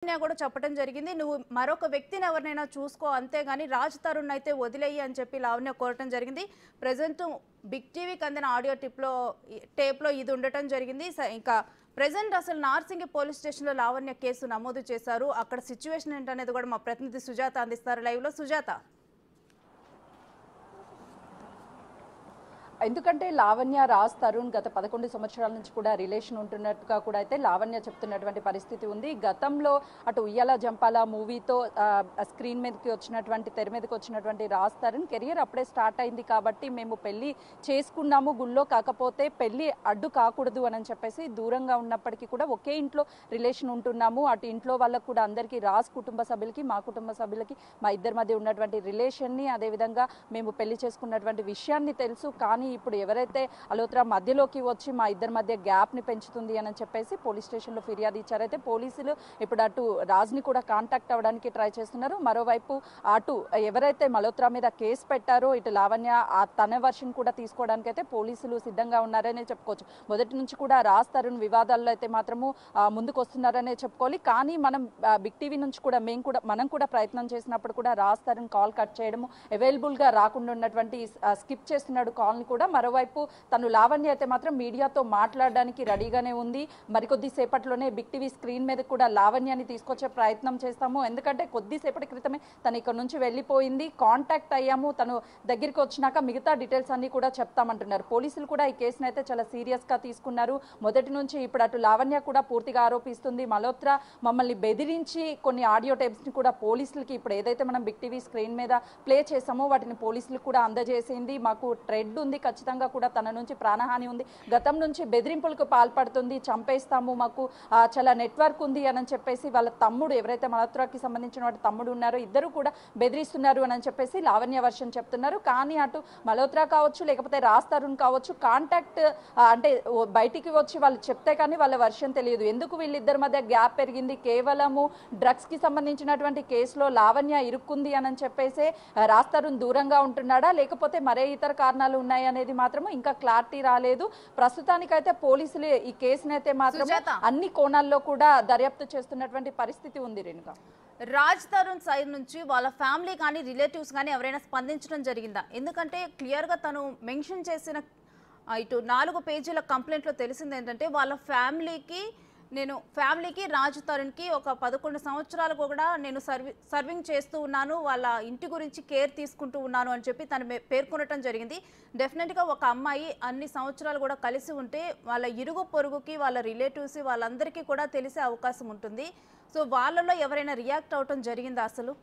కూడా చెప్పడం జరిగింది. నువ్వు మరొక వ్యక్తిని ఎవరినైనా చూసుకో అంతేగాని రాజ్ తరుణ్ అయితే వదిలేయి అని చెప్పి లావణ్య కోరటం జరిగింది. ప్రెజెంట్ బిగ్ టీవీకి అందిన ఆడియో టేప్లో ఇది ఉండటం జరిగింది. ఇంకా ప్రెజెంట్ అసలు నార్సింగి పోలీస్ స్టేషన్లో లావణ్య కేసు నమోదు చేశారు. అక్కడ సిచ్యువేషన్ ఏంటనేది కూడా మా ప్రతినిధి సుజాత అందిస్తారు లైవ్లో. సుజాత, ఎందుకంటే లావణ్య రాజ్ తరుణ్ గత 11 సంవత్సరాల నుంచి కూడా రిలేషన్ ఉంటున్నట్టుగా కూడా అయితే లావణ్య చెప్తున్నటువంటి పరిస్థితి ఉంది. గతంలో అటు ఉయ్యాల జంపాల మూవీతో స్క్రీన్ మీదకి వచ్చినటువంటి తెర మీదకి వచ్చినటువంటి రాజ్ తరుణ్ కెరియర్ అప్పుడే స్టార్ట్ అయింది కాబట్టి మేము పెళ్లి చేసుకున్నాము గుళ్ళో, కాకపోతే పెళ్లి అడ్డు కాకూడదు అని చెప్పేసి దూరంగా ఉన్నప్పటికీ కూడా ఒకే ఇంట్లో రిలేషన్ ఉంటున్నాము. అటు ఇంట్లో వాళ్ళకు కూడా అందరికీ రాజ్ కుటుంబ సభ్యులకి మా కుటుంబ సభ్యులకి మా ఇద్దరి మధ్య ఉన్నటువంటి రిలేషన్ని అదేవిధంగా మేము పెళ్లి చేసుకున్నటువంటి విషయాన్ని తెలుసు. కానీ ఇప్పుడు ఎవరైతే అలోత్రా మధ్యలోకి వచ్చి మా ఇద్దరి మధ్య గ్యాప్ని పెంచుతుంది అని చెప్పేసి పోలీస్ స్టేషన్లో ఫిర్యాదు ఇచ్చారైతే పోలీసులు ఇప్పుడు అటు రాజ్ని కూడా కాంటాక్ట్ అవ్వడానికి ట్రై చేస్తున్నారు. మరోవైపు అటు ఎవరైతే మల్హోత్రా మీద కేసు పెట్టారో ఇటు లావణ్య తన వర్షన్ కూడా తీసుకోవడానికి అయితే పోలీసులు సిద్ధంగా ఉన్నారనే చెప్పుకోవచ్చు. మొదటి నుంచి కూడా రాజ్ తరుణ్ వివాదాల్లో అయితే మాత్రము ముందుకు వస్తున్నారనే చెప్పుకోవాలి. కానీ మనం బిగ్ టీవీ నుంచి కూడా మనం కూడా ప్రయత్నం చేసినప్పుడు కూడా రాజ్ తరుణ్ కాల్ కట్ చేయడము, అవైలబుల్గా రాకుండా ఉన్నటువంటి స్కిప్ చేస్తున్నాడు కాల్ని కూడా. మరోవైపు తను లావణ్య అయితే మాత్రం మీడియాతో మాట్లాడడానికి రెడీగానే ఉంది. మరికొద్ది సేపట్లోనే బిగ్ టీవీ స్క్రీన్ మీద కూడా లావణ్యాన్ని తీసుకొచ్చే ప్రయత్నం చేస్తాము. ఎందుకంటే కొద్దిసేపటి క్రితమే తను ఇక్కడ నుంచి వెళ్ళిపోయింది, కాంటాక్ట్ అయ్యాము, తను దగ్గరికి వచ్చినాక మిగతా డీటెయిల్స్ అన్ని కూడా చెప్తామంటున్నారు. పోలీసులు కూడా ఈ కేసును అయితే చాలా సీరియస్గా తీసుకున్నారు. మొదటి నుంచి ఇప్పుడు అటు లావణ్య కూడా పూర్తిగా ఆరోపిస్తుంది, మల్హోత్రా మమ్మల్ని బెదిరించి కొన్ని ఆడియో టేప్స్ని కూడా పోలీసులకి ఇప్పుడు ఏదైతే మనం బిగ్ టీవీ స్క్రీన్ మీద ప్లే చేసామో వాటిని పోలీసులకు కూడా అందజేసింది. మాకు ట్రెడ్ ఉంది, ఖచ్చితంగా కూడా తన నుంచి ప్రాణహాని ఉంది, గతం నుంచి బెదిరింపులకు పాల్పడుతుంది, చంపేస్తాము, మాకు చాలా నెట్వర్క్ ఉంది అని చెప్పేసి వాళ్ళ తమ్ముడు ఎవరైతే మల్హోత్రాకి సంబంధించిన వాటి తమ్ముడు ఉన్నారో ఇద్దరు కూడా బెదిరిస్తున్నారు అని చెప్పేసి లావణ్య వర్షన్ చెప్తున్నారు. కానీ అటు మల్హోత్రా కావచ్చు లేకపోతే రాజ్ తరుణ్ కావచ్చు కాంటాక్ట్ అంటే బయటికి వచ్చి వాళ్ళు చెప్తే కానీ వాళ్ళ వర్షన్ తెలియదు. ఎందుకు వీళ్ళిద్దరి మధ్య గ్యాప్ పెరిగింది, కేవలము డ్రగ్స్కి సంబంధించినటువంటి కేసులో లావణ్య ఇరుక్కుంది అని చెప్పేసి రాజ్ తరుణ్ దూరంగా ఉంటున్నాడా లేకపోతే మరే ఇతర కారణాలు ఉన్నాయి అనేది మాత్రం ఇంకా క్లారిటీ రాలేదు. ప్రస్తుతానికైతే పోలీసులు ఈ కేసునైతే మాత్రం అన్ని కోణాల్లో కూడా దర్యాప్తు చేస్తున్నటువంటి పరిస్థితి ఉంది. రేణుక, రాజ్ తరుణ్ సైడ్ నుంచి వాళ్ళ ఫ్యామిలీ కానీ రిలేటివ్స్ కానీ ఎవరైనా స్పందించడం జరిగిందా? ఎందుకంటే క్లియర్గా తను మెన్షన్ చేసిన ఇటు 4 పేజీల కంప్లైంట్లో తెలిసింది ఏంటంటే వాళ్ళ ఫ్యామిలీకి రాజ్ తరుణ్కి ఒక 11 సంవత్సరాలు కూడా నేను సర్వింగ్ చేస్తూ ఉన్నాను, వాళ్ళ ఇంటి గురించి కేర్ తీసుకుంటూ ఉన్నాను అని చెప్పి తను పేర్కొనటం జరిగింది. డెఫినెట్గా ఒక అమ్మాయి అన్ని సంవత్సరాలు కూడా కలిసి ఉంటే వాళ్ళ ఇరుగు పొరుగుకి వాళ్ళ రిలేటివ్స్ వాళ్ళందరికీ కూడా తెలిసే అవకాశం ఉంటుంది. సో వాళ్ళలో ఎవరైనా రియాక్ట్ అవటం జరిగిందా అసలు?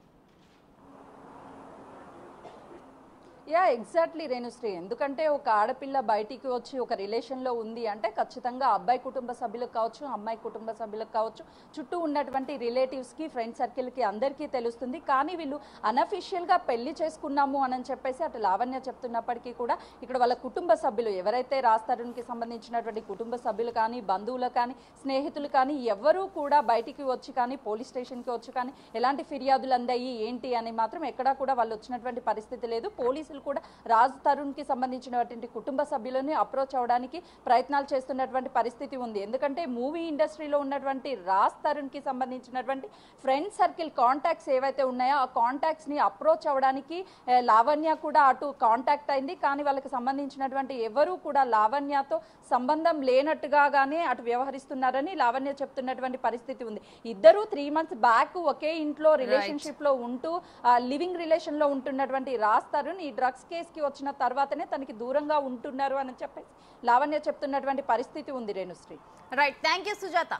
ఎగ్జాక్ట్లీ రేణుశ్రీ, ఎందుకంటే ఒక ఆడపిల్ల బయటికి వచ్చి ఒక రిలేషన్లో ఉంది అంటే ఖచ్చితంగా అబ్బాయి కుటుంబ సభ్యులకు కావచ్చు అమ్మాయి కుటుంబ సభ్యులకు కావచ్చు చుట్టూ ఉన్నటువంటి రిలేటివ్స్కి ఫ్రెండ్ సర్కిల్కి అందరికీ తెలుస్తుంది. కానీ వీళ్ళు అనఫిషియల్గా పెళ్లి చేసుకున్నాము అని చెప్పేసి అటు లావణ్య చెప్తున్నప్పటికీ కూడా ఇక్కడ వాళ్ళ కుటుంబ సభ్యులు ఎవరైతే రాజ్ తరుణ్కి సంబంధించినటువంటి కుటుంబ సభ్యులు కానీ బంధువులు కానీ స్నేహితులు కానీ ఎవరూ కూడా బయటికి వచ్చి కానీ పోలీస్ స్టేషన్కి వచ్చి కానీ ఎలాంటి ఫిర్యాదులు అందాయి ఏంటి అని మాత్రం ఎక్కడా కూడా వాళ్ళు వచ్చినటువంటి పరిస్థితి లేదు. పోలీసులు కూడా రాజ్ తరుణ్ కి సంబంధించినటువంటి కుటుంబ సభ్యులని అప్రోచ్ అవడానికి ప్రయత్నాలు చేస్తున్నటువంటి పరిస్థితి ఉంది. ఎందుకంటే మూవీ ఇండస్ట్రీలో ఉన్నటువంటి రాజ్ తరుణ్ కి సంబంధించినటువంటి ఫ్రెండ్ సర్కిల్ కాంటాక్ట్స్ ఏవైతే ఉన్నాయో ఆ కాంటాక్ట్స్ ని అప్రోచ్ అవడానికి లావణ్య కూడా అటు కాంటాక్ట్ అయింది. కానీ వాళ్ళకి సంబంధించినటువంటి ఎవరు కూడా లావణ్యతో సంబంధం లేనట్టుగానే అటు వ్యవహరిస్తున్నారని లావణ్య చెప్తున్నటువంటి పరిస్థితి ఉంది. ఇద్దరు 3 months బ్యాక్ ఒకే ఇంట్లో రిలేషన్షిప్ లో ఉంటూ లివింగ్ రిలేషన్ లో ఉంటున్నటువంటి రాజ్ తరుణ్ ఈ డ్రగ్స్ కేసుకి వచ్చిన తర్వాతనే తనకి దూరంగా ఉంటున్నారు అని చెప్పేసి లావణ్య చెప్తున్నటువంటి పరిస్థితి ఉంది. Renusri, right, thank you Sujatha.